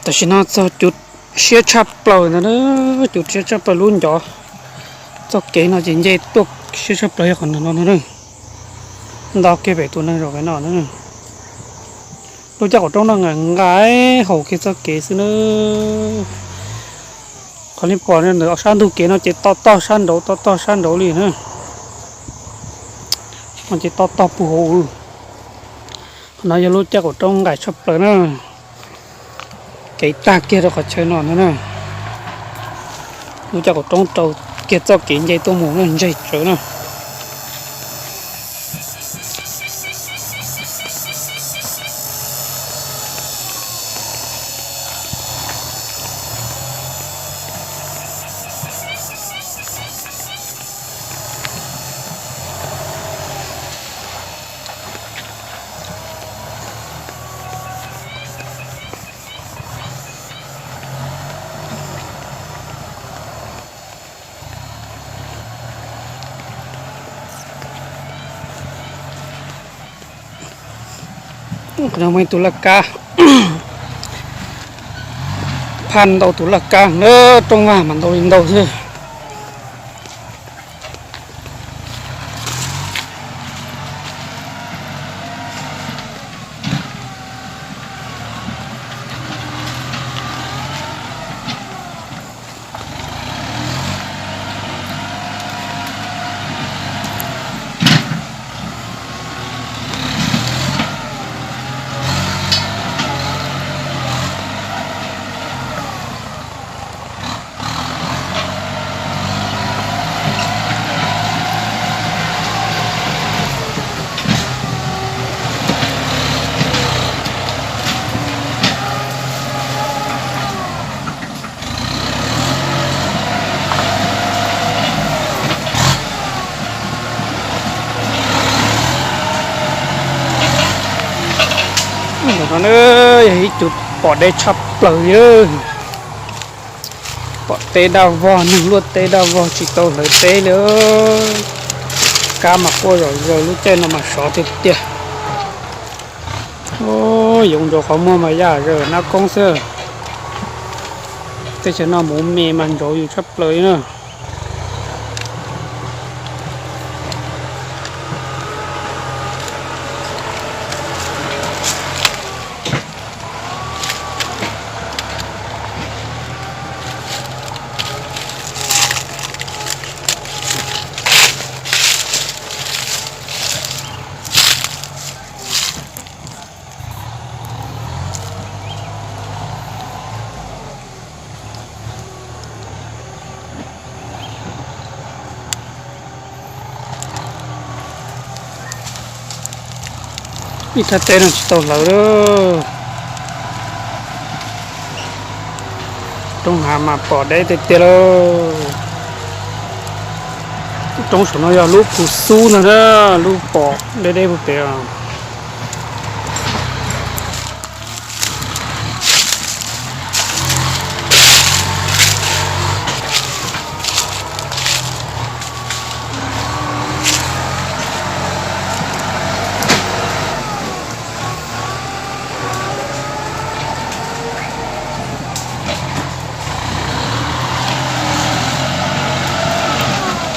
แต่ฉันน่าจะจุดเสียชับเปล่านะเนอะจุดเสียชับเปล่ารุ่นจ่อจะเก๋น่าจะยิ่งตัวเสียชับเปล่าคนนั้นนั่นเนอะดาวเก๋ไปตัวนั้นเราไปนอนนั่นรู้จักกับตรงนั้นไงเขาเก๋จะเก๋สิเนอะคนนี้ปอนเนี่ยเนอะชั้นดูเก๋น่าจะต่อชั้นต่อชั้นเดียวเลยเนอะมันจะต่อปูหูน่าจะรู้จักกับตรงไก่ชับเปล่าเนอะไก่ตาเก๋เราขอใช้นอนนั่นเนอะรู้จักกับตรงตัวเกี่ยวกับกินใจตัวหมูนั่นใจเจอเนาะเราไม่ตุลกาพันตัวตุลกาเนอะตรงว่ามันตัวอินโดใช่เดี๋ยวนั้นเอ้ยจุดปอดได้ชับเปลือยเอ้ยปอดเตะดาววอหนึ่งลวดเตะดาววอจิตโตเลยเตะเลยกามาโก้rồi lúc trên nó mà xóa thì tiệt ôi dùng đồ khó mua mà ra rồi nó công sơ thế cho nó muốn mê mình rồi sắp tới nữa ít thật tên là tàu lỡ đó trong hà mà bỏ đấy thì tiền đâu trong số nó là lúc phụ su nữa đó lúc bỏ đây đây một tiền